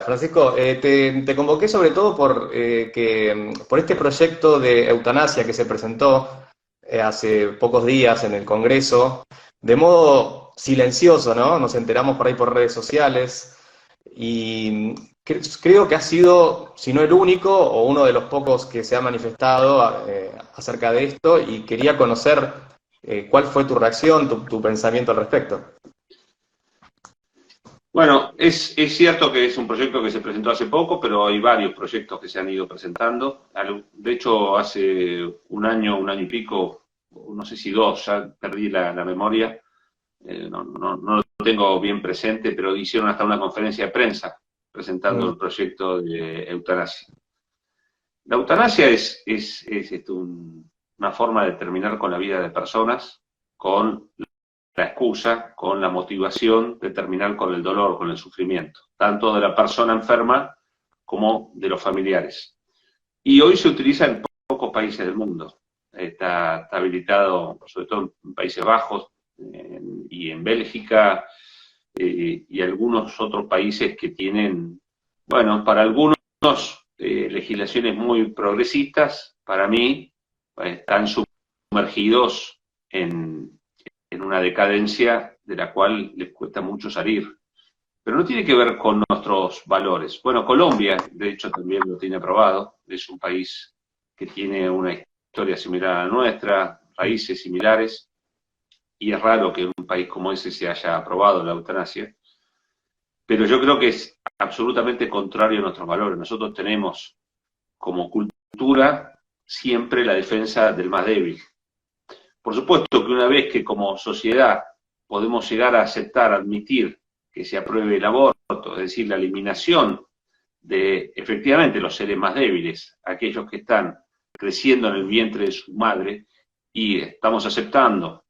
Francisco, te convoqué sobre todo por este proyecto de eutanasia que se presentó hace pocos días en el Congreso, de modo silencioso, ¿no? Nos enteramos por ahí por redes sociales y creo que ha sido, si no el único, o uno de los pocos que se ha manifestado acerca de esto y quería conocer cuál fue tu reacción, tu pensamiento al respecto. Bueno, es cierto que es un proyecto que se presentó hace poco, pero hay varios proyectos que se han ido presentando. De hecho, hace un año y pico, no sé si dos, ya perdí la memoria, no lo tengo bien presente, pero hicieron hasta una conferencia de prensa presentando el proyecto de eutanasia. La eutanasia es una forma de terminar con la vida de personas, con la excusa, con la motivación de terminar con el dolor, con el sufrimiento, tanto de la persona enferma como de los familiares. Y hoy se utiliza en pocos países del mundo. Está habilitado, sobre todo en Países Bajos y en Bélgica y algunos otros países que tienen, bueno, para algunos legislaciones muy progresistas, para mí están sumergidos en una decadencia de la cual les cuesta mucho salir. Pero no tiene que ver con nuestros valores. Bueno, Colombia, de hecho, también lo tiene aprobado. Es un país que tiene una historia similar a la nuestra, raíces similares, y es raro que en un país como ese se haya aprobado la eutanasia. Pero yo creo que es absolutamente contrario a nuestros valores. Nosotros tenemos como cultura siempre la defensa del más débil. Por supuesto que una vez que como sociedad podemos llegar a aceptar, admitir que se apruebe el aborto, es decir, la eliminación de efectivamente los seres más débiles, aquellos que están creciendo en el vientre de su madre, y estamos aceptando,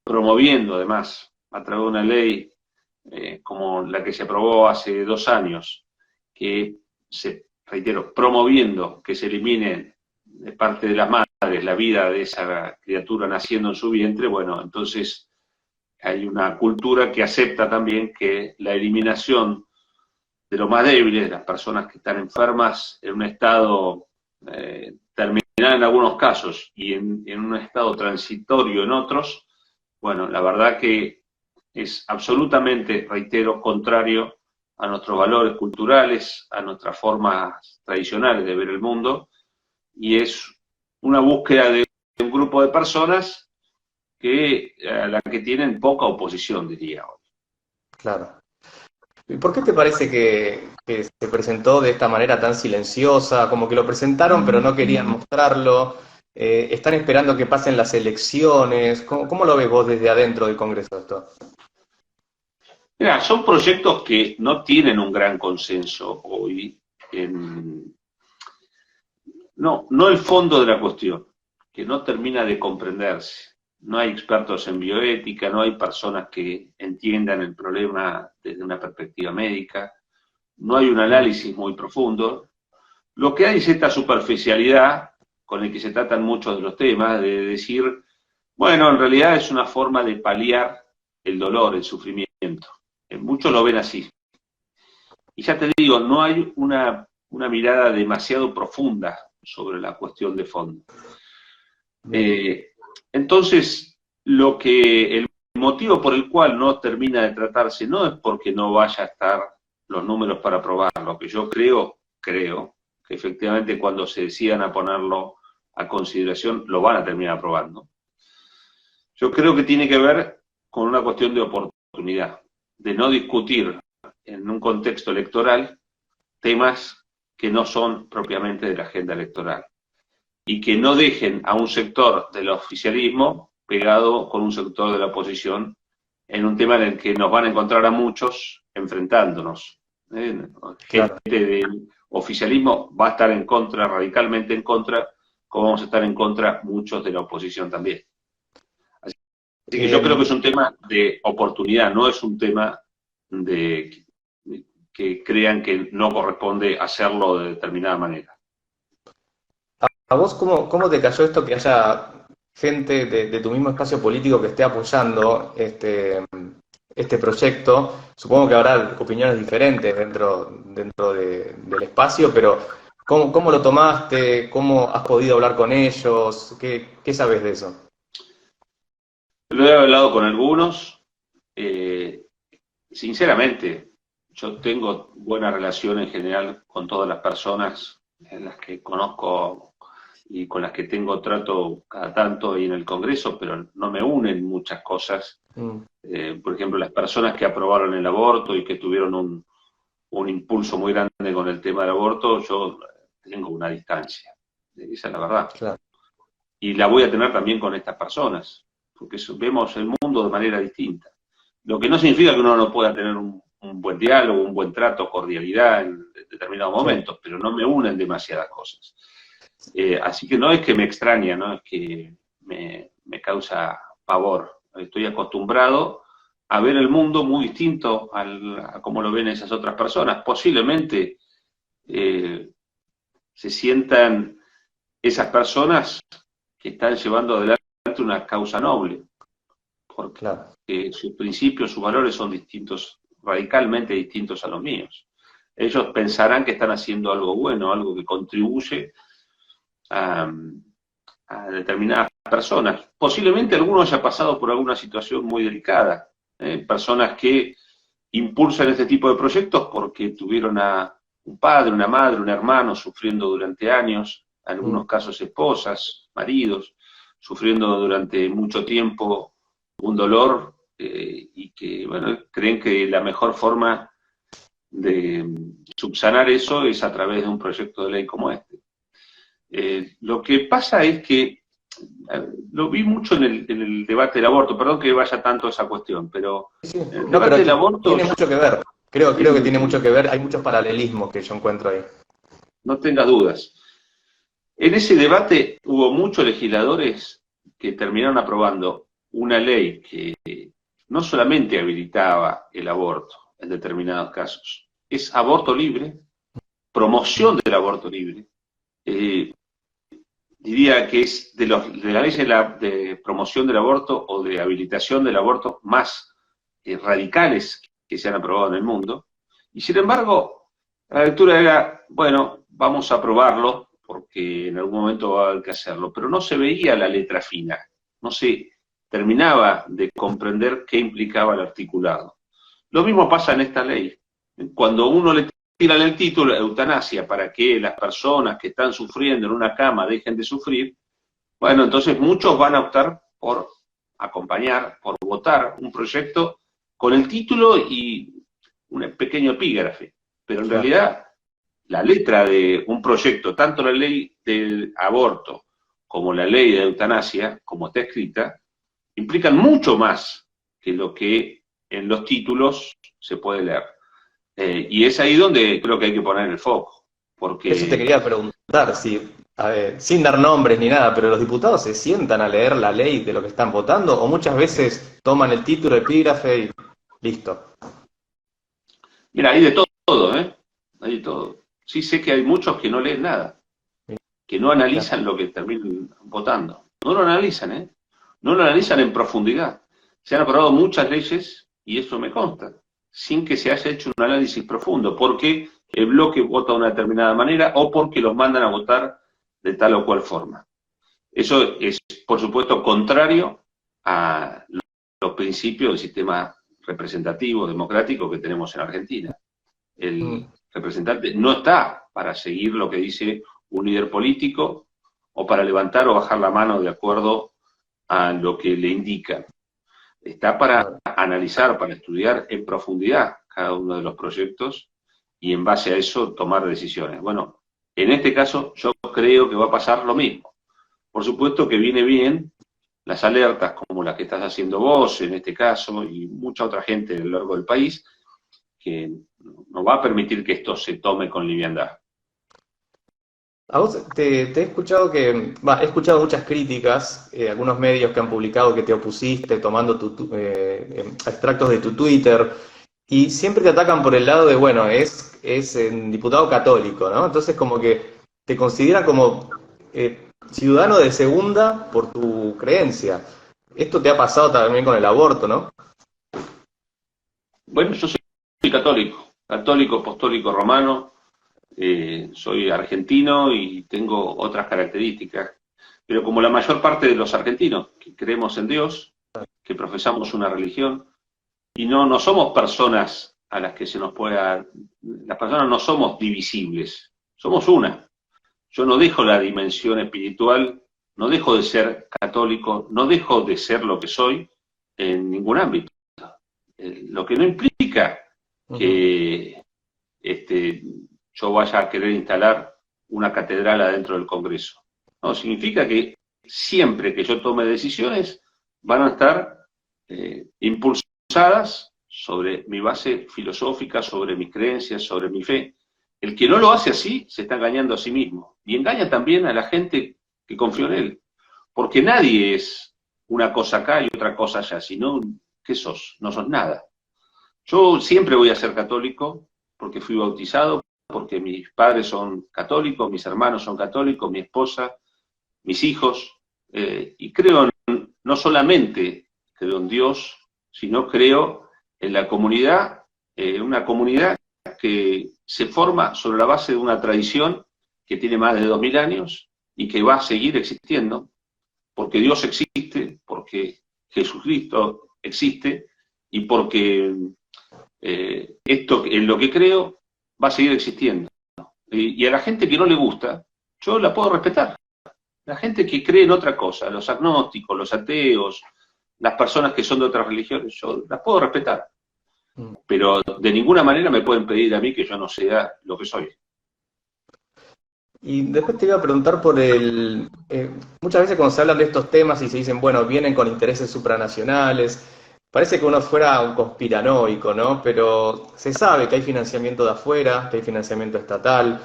promoviendo además a través de una ley como la que se aprobó hace 2 años, que reitero, promoviendo que se elimine de parte de las madres la vida de esa criatura naciendo en su vientre, bueno, entonces hay una cultura que acepta también que la eliminación de los más débiles, de las personas que están enfermas en un estado terminal en algunos casos y en un estado transitorio en otros, bueno, la verdad que es absolutamente, reitero, contrario a nuestros valores culturales, a nuestras formas tradicionales de ver el mundo, y es una búsqueda de un grupo de personas a la que tienen poca oposición, diría hoy. Claro. ¿Y por qué te parece que se presentó de esta manera tan silenciosa? Como que lo presentaron pero no querían mostrarlo. ¿Están esperando que pasen las elecciones? ¿Cómo lo ves vos desde adentro del Congreso esto? Mira, son proyectos que no tienen un gran consenso hoy. No el fondo de la cuestión, que no termina de comprenderse. No hay expertos en bioética, no hay personas que entiendan el problema desde una perspectiva médica, no hay un análisis muy profundo. Lo que hay es esta superficialidad con el que se tratan muchos de los temas, de decir, bueno, en realidad es una forma de paliar el dolor, el sufrimiento. Muchos lo ven así. Y ya te digo, no hay una mirada demasiado profunda sobre la cuestión de fondo. Entonces, el motivo por el cual no termina de tratarse no es porque no vaya a estar los números para aprobarlo, que yo creo que efectivamente cuando se decidan a ponerlo a consideración lo van a terminar aprobando. Yo creo que tiene que ver con una cuestión de oportunidad, de no discutir en un contexto electoral temas que no son propiamente de la agenda electoral y que no dejen a un sector del oficialismo pegado con un sector de la oposición en un tema en el que nos van a encontrar a muchos enfrentándonos. Claro. Gente del oficialismo va a estar en contra, radicalmente en contra, como vamos a estar en contra muchos de la oposición también. Así que yo creo que es un tema de oportunidad, no es un tema de que crean que no corresponde hacerlo de determinada manera. ¿A vos cómo te cayó esto que haya gente de tu mismo espacio político que esté apoyando este proyecto. Supongo que habrá opiniones diferentes del espacio, pero ¿cómo lo tomaste? ¿Cómo has podido hablar con ellos? ¿Qué sabes de eso? Lo he hablado con algunos. eh, Sinceramente, yo tengo buena relación en general con todas las personas en las que conozco y con las que tengo trato cada tanto ahí en el Congreso, pero no me unen muchas cosas. Mm, Por ejemplo, las personas que aprobaron el aborto y que tuvieron un impulso muy grande con el tema del aborto, yo tengo una distancia. Esa es la verdad. claro, Y la voy a tener también con estas personas, porque vemos el mundo de manera distinta. Lo que no significa que uno no pueda tener un buen diálogo, un buen trato, cordialidad en determinados sí, momentos, pero no me unen demasiadas cosas. Así que no es que me extraña, no es que me causa pavor. Estoy acostumbrado a ver el mundo muy distinto a cómo lo ven esas otras personas. Posiblemente eh, se sientan esas personas que están llevando adelante una causa noble, claro. porque sus principios, sus valores son distintos, radicalmente distintos a los míos. Ellos pensarán que están haciendo algo bueno, algo que contribuye a, a determinadas personas. Posiblemente alguno haya pasado por alguna situación muy delicada. Personas que impulsan este tipo de proyectos porque tuvieron a un padre, una madre, un hermano sufriendo durante años, en algunos Mm, casos esposas, maridos, sufriendo durante mucho tiempo un dolor y que, bueno, creen que la mejor forma de subsanar eso es a través de un proyecto de ley como este. Lo que pasa es que lo vi mucho en el debate del aborto, perdón que vaya tanto a esa cuestión, pero sí, en el no, debate pero del aborto tiene mucho que ver. Creo tiene que tiene mucho que mucho ver, que ver. Hay muchos paralelismos que yo encuentro ahí. no tengas dudas. En ese debate hubo muchos legisladores que terminaron aprobando una ley que no solamente habilitaba el aborto en determinados casos, es aborto libre, Mm, promoción del aborto libre, eh, diría que es de la ley de promoción del aborto o de habilitación del aborto más radicales que se han aprobado en el mundo. Y sin embargo, la lectura era, bueno, vamos a aprobarlo porque en algún momento va a haber que hacerlo, pero no se veía la letra fina, no se terminaba de comprender qué implicaba el articulado. Lo mismo pasa en esta ley. Cuando uno le tira el título eutanasia para que las personas que están sufriendo en una cama dejen de sufrir, bueno, entonces muchos van a optar por acompañar, por votar un proyecto con el título y un pequeño epígrafe. Pero en claro. realidad la letra de un proyecto, tanto la ley del aborto como la ley de eutanasia, como está escrita, implican mucho más que lo que en los títulos se puede leer. Y es ahí donde creo que hay que poner el foco, Eso te porque, quería preguntar, si, a ver, sin dar nombres ni nada, pero los diputados se sientan a leer la ley de lo que están votando o muchas veces toman el título, epígrafe y listo. mira, hay de todo, ¿eh? Hay de todo. Sí sé que hay muchos que no leen nada, que no Claro, analizan lo que terminan votando. No lo analizan, ¿eh? No lo analizan en profundidad. Se han aprobado muchas leyes, y eso me consta, sin que se haya hecho un análisis profundo, porque el bloque vota de una determinada manera o porque los mandan a votar de tal o cual forma. Eso es, por supuesto, contrario a los principios del sistema representativo, democrático que tenemos en Argentina. mm, El representante no está para seguir lo que dice un líder político o para levantar o bajar la mano de acuerdo a lo que le indican. Está para claro. analizar, para estudiar en profundidad cada uno de los proyectos y en base a eso tomar decisiones. Bueno, en este caso yo creo que va a pasar lo mismo. Por supuesto que viene bien las alertas como las que estás haciendo vos en este caso y mucha otra gente a lo largo del país que no va a permitir que esto se tome con liviandad. A vos te he escuchado he escuchado muchas críticas, algunos medios que han publicado que te opusiste tomando extractos de tu Twitter, y siempre te atacan por el lado de, bueno, es diputado católico, ¿no? Entonces como que te consideran como ciudadano de segunda por tu creencia. Esto te ha pasado también con el aborto, ¿no? Bueno, yo soy católico, católico apostólico romano, soy argentino y tengo otras características, pero como la mayor parte de los argentinos, que creemos en Dios, que profesamos una religión, y no somos personas a las que se nos pueda... Las personas no somos divisibles, somos una. Yo no dejo la dimensión espiritual, no dejo de ser católico, no dejo de ser lo que soy en ningún ámbito. Lo que no implica que yo vaya a querer instalar una catedral adentro del Congreso. No, significa que siempre que yo tome decisiones van a estar impulsadas sobre mi base filosófica, sobre mis creencias, sobre mi fe. El que no lo hace así se está engañando a sí mismo y engaña también a la gente que confió en él. Porque nadie es una cosa acá y otra cosa allá, sino, ¿qué sos? No sos nada. Yo siempre voy a ser católico porque fui bautizado, porque mis padres son católicos, mis hermanos son católicos, mi esposa, mis hijos, y creo no solamente creo en Dios, sino creo en la comunidad, una comunidad que se forma sobre la base de una tradición que tiene más de 2000 años y que va a seguir existiendo, porque Dios existe, porque Jesucristo existe y porque esto en lo que creo va a seguir existiendo. Y a la gente que no le gusta, yo la puedo respetar. La gente que cree en otra cosa, los agnósticos, los ateos, las personas que son de otras religiones, yo las puedo respetar. Pero de ninguna manera me pueden pedir a mí que yo no sea lo que soy. Y después te iba a preguntar por muchas veces cuando se hablan de estos temas y se dicen, bueno, vienen con intereses supranacionales, parece que uno fuera un conspiranoico, ¿no? Pero se sabe que hay financiamiento de afuera, que hay financiamiento estatal.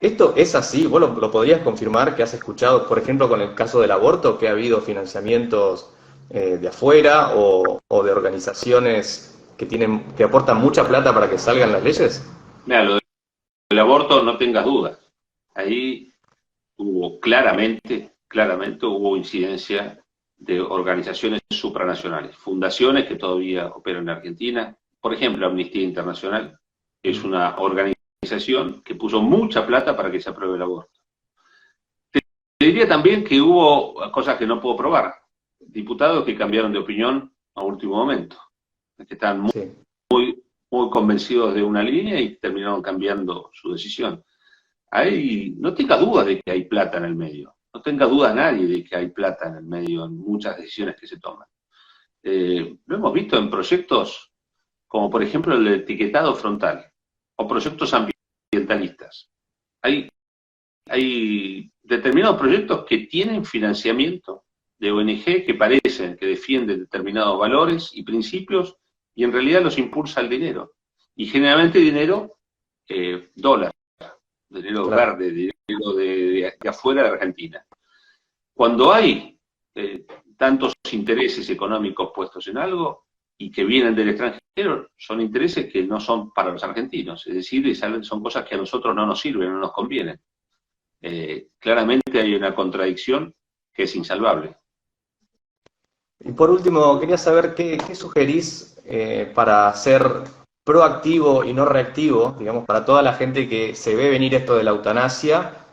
¿Esto es así? ¿Vos lo podrías confirmar que has escuchado, por ejemplo, con el caso del aborto, que ha habido financiamientos de afuera o de organizaciones que aportan mucha plata para que salgan las leyes? Mira, lo del aborto no tengas dudas. Ahí hubo claramente hubo incidencia de organizaciones supranacionales, fundaciones que todavía operan en Argentina. Por ejemplo, Amnistía Internacional es una organización que puso mucha plata para que se apruebe el aborto. Te diría también que hubo cosas que no puedo probar. Diputados que cambiaron de opinión a último momento, que están muy convencidos de una línea y terminaron cambiando su decisión. Ahí, no tenga duda de que hay plata en el medio. No tenga duda nadie de que hay plata en el medio en muchas decisiones que se toman. Lo hemos visto en proyectos como, por ejemplo, el etiquetado frontal o proyectos ambientalistas. Hay determinados proyectos que tienen financiamiento de ONG que parecen que defienden determinados valores y principios y en realidad los impulsa el dinero. Y generalmente dinero dólar. Dinero verde, dinero de afuera de Argentina. Cuando hay tantos intereses económicos puestos en algo y que vienen del extranjero, son intereses que no son para los argentinos, es decir, son cosas que a nosotros no nos sirven, no nos convienen. Claramente hay una contradicción que es insalvable. Y por último, quería saber qué sugerís para ser proactivo y no reactivo, digamos, para toda la gente que se ve venir esto de la eutanasia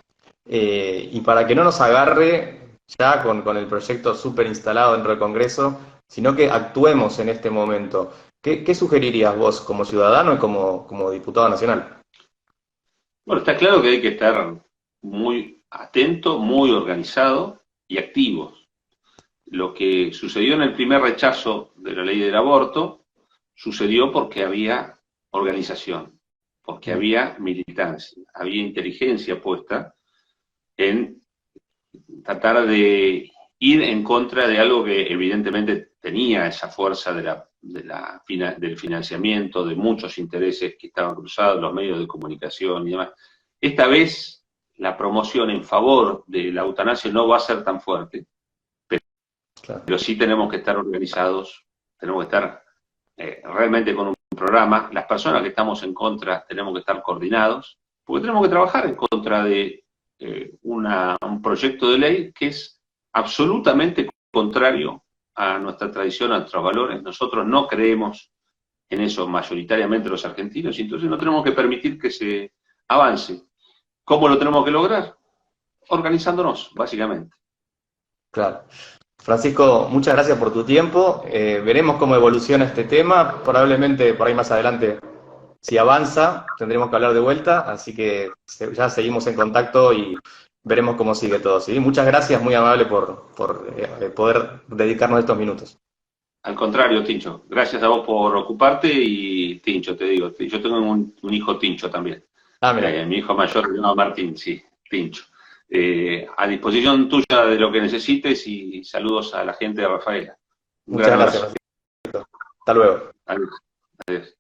y para que no nos agarre ya con el proyecto súper instalado dentro del Congreso, sino que actuemos en este momento. ¿Qué sugerirías vos como ciudadano y como diputado nacional? Bueno, está claro que hay que estar muy atento, muy organizado y activos. Lo que sucedió en el primer rechazo de la ley del aborto sucedió porque había organización, porque había militancia, había inteligencia puesta en tratar de ir en contra de algo que evidentemente tenía esa fuerza del financiamiento, de muchos intereses que estaban cruzados, los medios de comunicación y demás. Esta vez la promoción en favor de la eutanasia no va a ser tan fuerte, pero sí tenemos que estar organizados, tenemos que estar realmente con un programa. Las personas que estamos en contra tenemos que estar coordinados, porque tenemos que trabajar en contra de un proyecto de ley que es absolutamente contrario a nuestra tradición, a nuestros valores. Nosotros no creemos en eso mayoritariamente los argentinos, y entonces no tenemos que permitir que se avance. ¿Cómo lo tenemos que lograr? Organizándonos, básicamente. Claro. Francisco, muchas gracias por tu tiempo. Veremos cómo evoluciona este tema. Probablemente por ahí más adelante, si avanza, tendremos que hablar de vuelta. Así que ya seguimos en contacto y veremos cómo sigue todo. ¿Sí? Muchas gracias, muy amable por poder dedicarnos estos minutos. Al contrario, Tincho, gracias a vos por ocuparte y Tincho, te digo, yo tengo un hijo Tincho también. Ah, mira. Mi hijo mayor se llama Martín, sí, Tincho. A disposición tuya de lo que necesites y saludos a la gente de Rafaela. Un Muchas gran gracias, abrazo. Francisco. Hasta luego. Adiós. Adiós.